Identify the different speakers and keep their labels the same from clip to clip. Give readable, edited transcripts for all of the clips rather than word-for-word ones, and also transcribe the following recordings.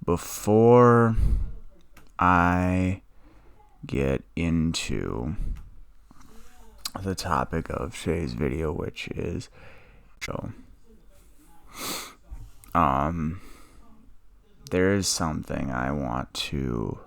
Speaker 1: before I get into the topic of today's video, which is there is something I want to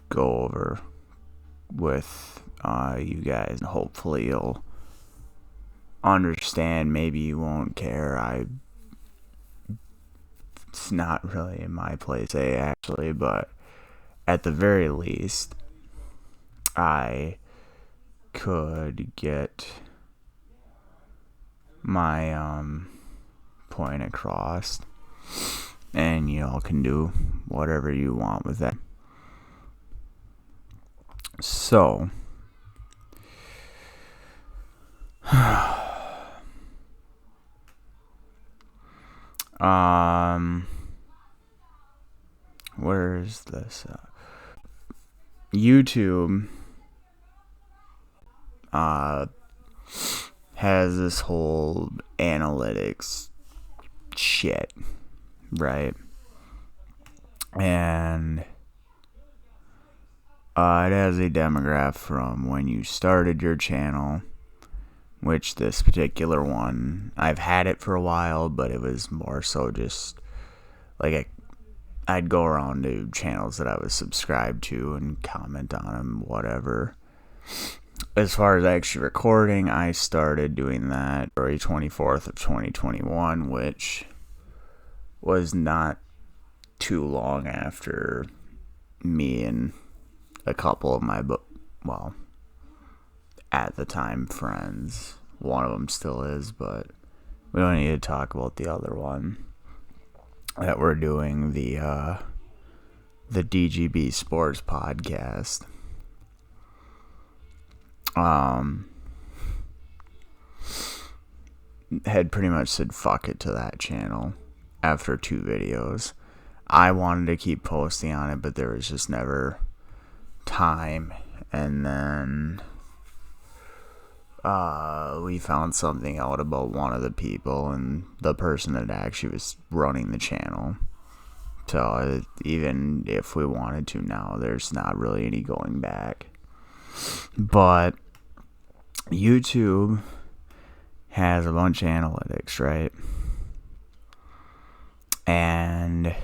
Speaker 1: go over with you guys, and hopefully you'll understand. Maybe you won't care. It's not really in my place, actually, but at the very least, I could get my point across, and y'all can do whatever you want with that. So, where's this? YouTube has this whole analytics shit, right? And it has a demographic from when you started your channel, which this particular one, I've had it for a while, but it was more so just like I'd go around to channels that I was subscribed to and comment on them, whatever. As far as actually recording, I started doing that February 24th of 2021, which was not too long after me and a couple of my, at the time, friends, one of them still is, but we don't need to talk about the other one, that we're doing the DGB Sports podcast. Had pretty much said fuck it to that channel after 2 videos. I wanted to keep posting on it, but there was just never time. And then we found something out about one of the people and the person that actually was running the channel. So even if we wanted to now, there's not really any going back. But YouTube has a bunch of analytics, right? And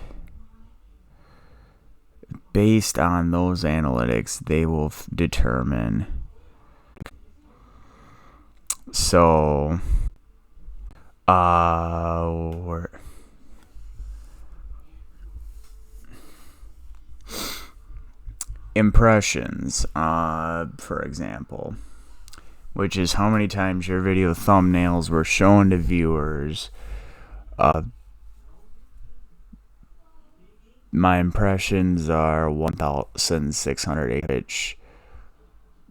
Speaker 1: based on those analytics, they will determine. So, impressions, for example, which is how many times your video thumbnails were shown to viewers. My impressions are 1,608, which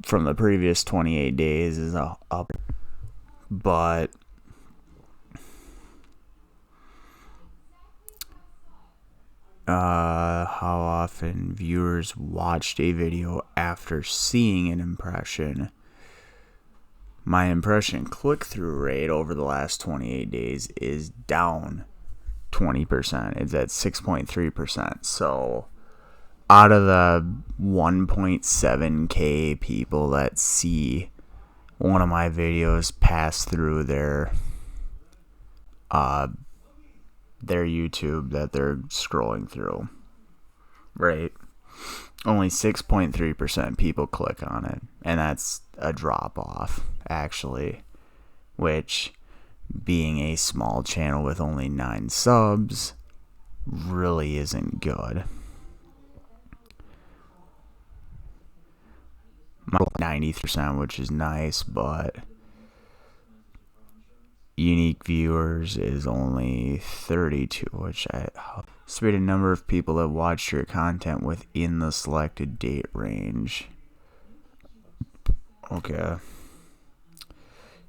Speaker 1: from the previous 28 days is up. But how often viewers watched a video after seeing an impression. My impression click-through rate over the last 28 days is down 20%. It's at 6.3%. So out of the 1.7k people that see one of my videos pass through their YouTube that they're scrolling through, right? Only 6.3% people click on it, and that's a drop off, actually, which, being a small channel with only 9 subs, really isn't good. 90%, which is nice, but unique viewers is only 32, which estimated number of people that watched your content within the selected date range. Okay.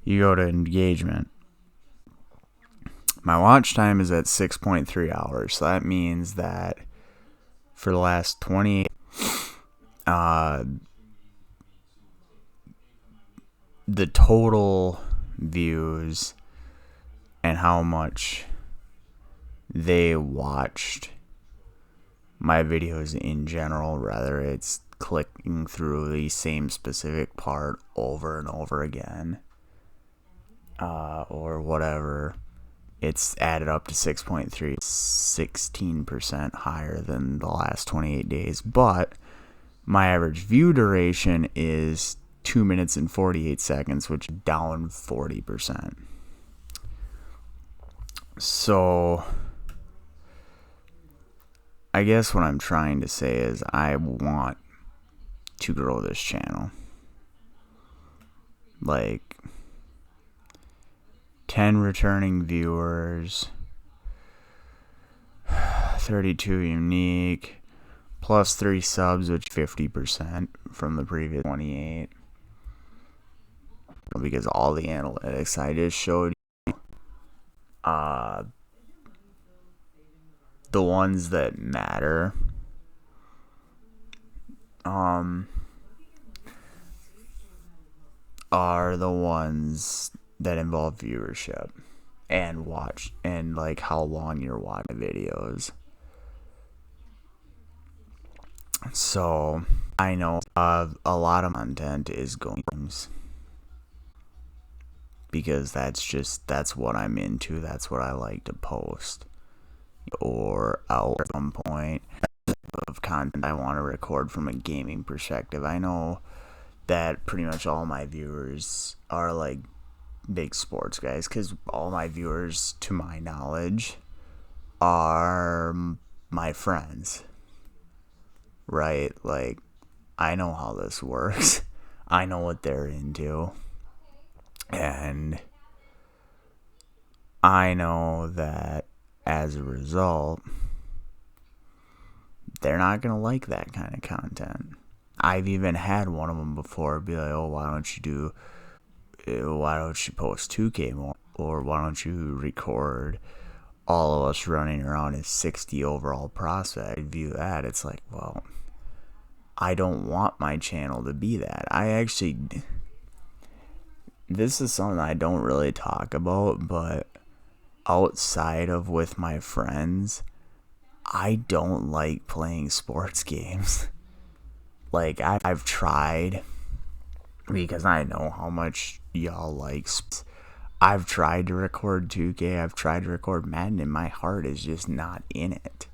Speaker 1: You go to engagement. My watch time is at 6.3 hours, so that means that for the last 28, the total views and how much they watched my videos in general, whether it's clicking through the same specific part over and over again, or whatever, it's added up to 6.3, 16% higher than the last 28 days. But my average view duration is 2 minutes and 48 seconds, which is down 40%. So I guess what I'm trying to say is I want to grow this channel. Like 10 returning viewers, 32 unique, plus 3 subs, which 50% from the previous 28. Because all the analytics I just showed you, the ones that matter, are the ones that involve viewership and watch, and like how long you're watching videos. So I know a lot of content is going because that's what I'm into, that's what I like to post, or at some point of content I want to record from a gaming perspective. I know that pretty much all my viewers are like big sports guys, because all my viewers, to my knowledge, are my friends, right? Like, I know how this works. I know what they're into, and I know that as a result, they're not gonna like that kind of content. I've even had one of them before be like, oh, why don't you post 2K more, or why don't you record all of us running around as 60 overall prospect? View that. It's like, well, I don't want my channel to be that. This is something I don't really talk about, but outside of with my friends, I don't like playing sports games. Like, I've tried, because I know how much y'all like. I've tried to record 2K, I've tried to record Madden, and my heart is just not in it.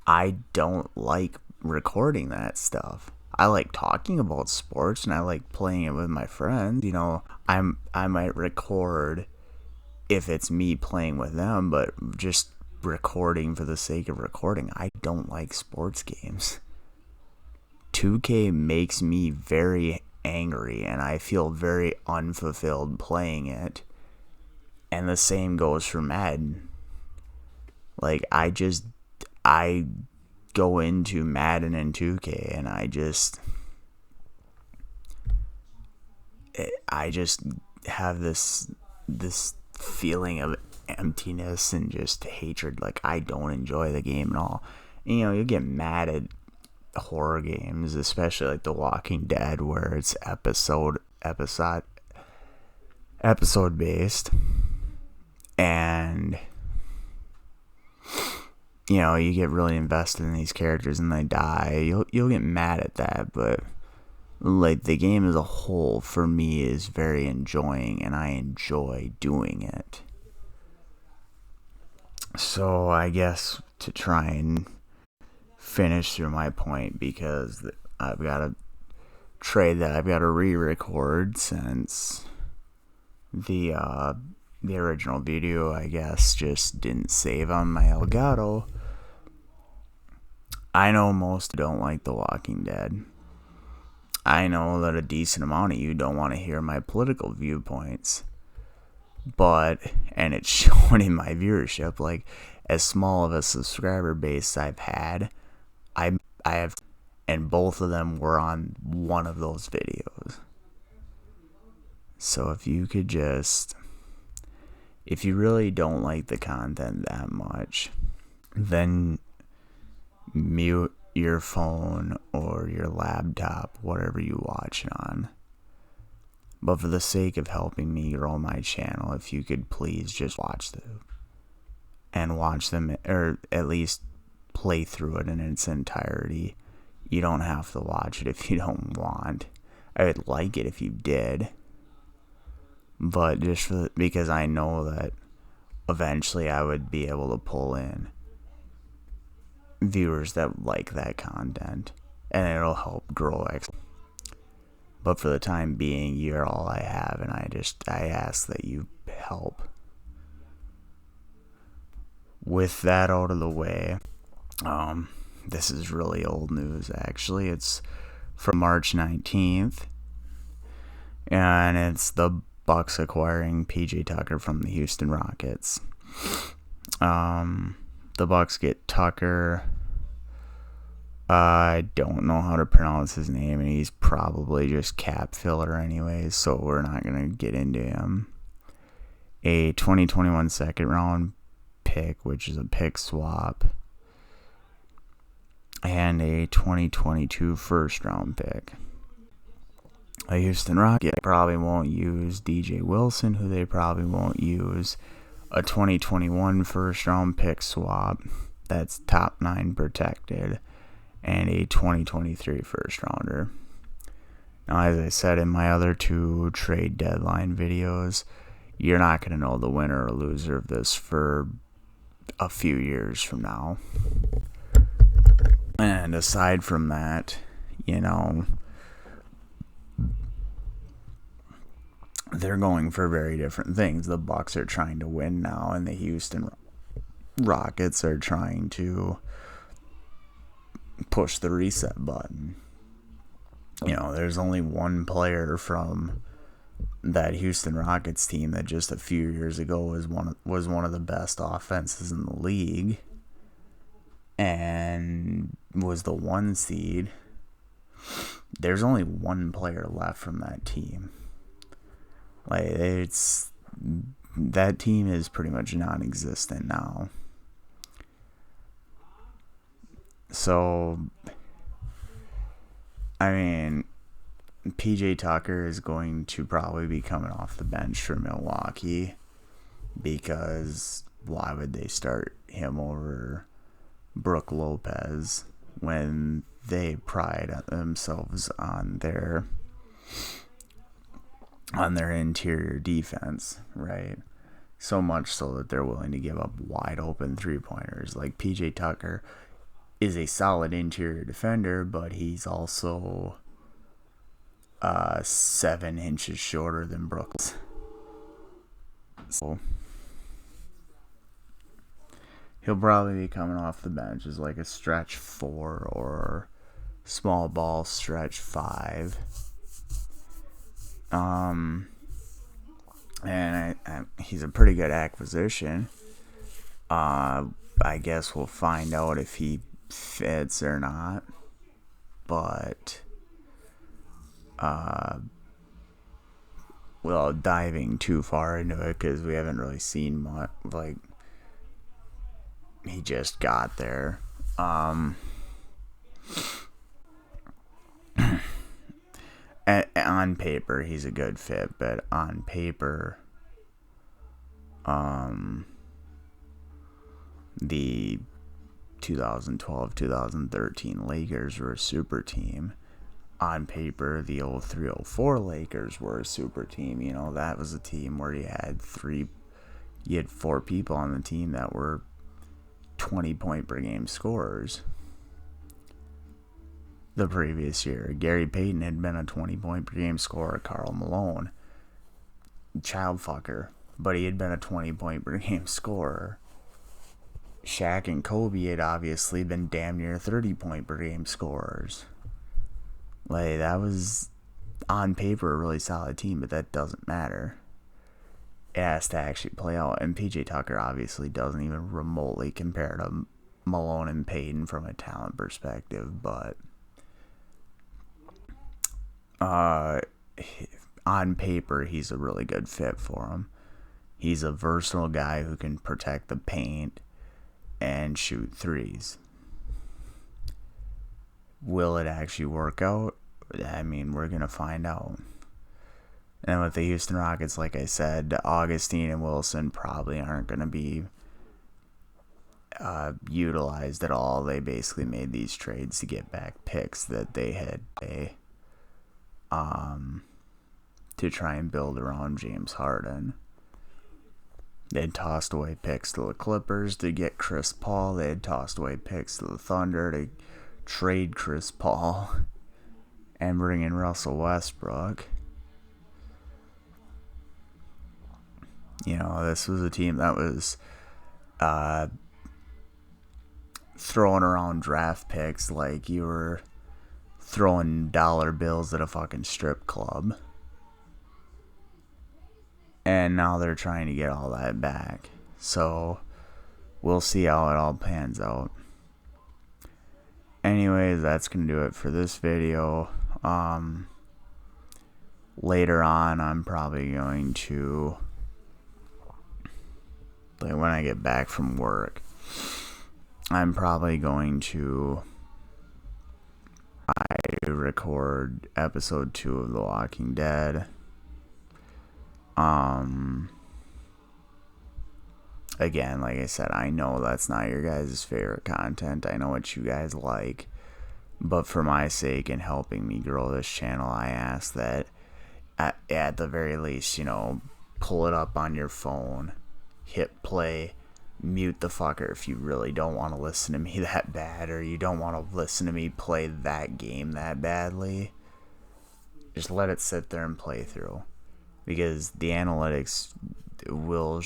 Speaker 1: I don't like recording that stuff. I like talking about sports, and I like playing it with my friends. You know, I might record if it's me playing with them, but just recording for the sake of recording, I don't like sports games. 2K makes me very angry, and I feel very unfulfilled playing it. And the same goes for Madden. Like, I go into Madden and 2K, and I just have this feeling of emptiness and just hatred. Like, I don't enjoy the game at all. And, you know, you get mad at horror games, especially like The Walking Dead, where it's episode based, and you know, you get really invested in these characters and they die. You'll get mad at that, but like, the game as a whole for me is very enjoying, and I enjoy doing it. So I guess to try and finish through my point, because I've got a trade that I've got to re-record, since the original video, I guess, just didn't save on my Elgato. I know most don't like The Walking Dead. I know that a decent amount of you don't want to hear my political viewpoints, and it's shown in my viewership. Like, as small of a subscriber base I've had, I have, and both of them were on one of those videos. So if you could just, if you really don't like the content that much, then mute your phone or your laptop, whatever you watch it on. But for the sake of helping me grow my channel, if you could please just watch them, or at least play through it in its entirety. You don't have to watch it if you don't want. I would like it if you did, but just because I know that eventually I would be able to pull in viewers that like that content, and it'll help grow. But for the time being, you're all I have, and I ask that you help. With that out of the way, this is really old news, actually. It's from March 19th, and it's the Bucks acquiring PJ Tucker from the Houston Rockets. The Bucks get Tucker. I don't know how to pronounce his name, and he's probably just cap filler anyways, so we're not going to get into him. A 2021 second round pick, which is a pick swap, and a 2022 first round pick. A Houston Rockets probably won't use DJ Wilson, who they probably won't use. A 2021 first round pick swap that's top 9 protected, and a 2023 first rounder. Now, as I said in my other 2 trade deadline videos, you're not going to know the winner or loser of this for a few years from now. And aside from that, they're going for very different things. The Bucks are trying to win now, and the Houston Rockets are trying to push the reset button. There's only one player from that Houston Rockets team that just a few years ago was one of the best offenses in the league and was the 1 seed. There's only one player left from that team. That team is pretty much non-existent now. So, PJ Tucker is going to probably be coming off the bench for Milwaukee, because why would they start him over Brook Lopez when they pride themselves on their interior defense, right? So much so that they're willing to give up wide open 3-pointers. Like, PJ Tucker is a solid interior defender, but he's also 7 inches shorter than Brooks. So he'll probably be coming off the bench as like a stretch 4 or small ball stretch 5. And he's a pretty good acquisition. I guess we'll find out if he fits or not, but without diving too far into it, because we haven't really seen much. Like, he just got there. On paper he's a good fit, but on paper the 2012-2013 Lakers were a super team. On paper, the 03-04 Lakers were a super team. That was a team where you had 4 people on the team that were 20-point per game scorers. The previous year, Gary Payton had been a 20-point per game scorer. Karl Malone, child fucker, but he had been a 20-point per game scorer. Shaq and Kobe had obviously been damn near 30-point per game scorers. Like, that was, on paper, a really solid team, but that doesn't matter. It has to actually play out, and PJ Tucker obviously doesn't even remotely compare to Malone and Payton from a talent perspective, but on paper, he's a really good fit for him. He's a versatile guy who can protect the paint and shoot threes. Will it actually work out? We're going to find out. And with the Houston Rockets, like I said, Augustine and Wilson probably aren't going to be utilized at all. They basically made these trades to get back picks that they had to try and build around James Harden. They had tossed away picks to the Clippers to get Chris Paul. They had tossed away picks to the Thunder to trade Chris Paul and bring in Russell Westbrook. You know, this was a team that was throwing around draft picks like you were throwing dollar bills at a fucking strip club. And now they're trying to get all that back. So we'll see how it all pans out. Anyways, that's going to do it for this video. Later on, I'm probably going to, like when I get back from work, I'm probably going to record episode 2 of The Walking Dead. Again, like I said, I know that's not your guys' favorite content. I know what you guys like. But for my sake and helping me grow this channel, I ask that at the very least, you know, pull it up on your phone, hit play, mute the fucker if you really don't want to listen to me that bad, or you don't want to listen to me play that game that badly. Just let it sit there and play through, because the analytics will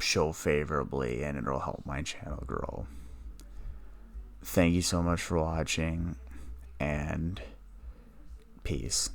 Speaker 1: show favorably and it'll help my channel grow. Thank you so much for watching, and peace.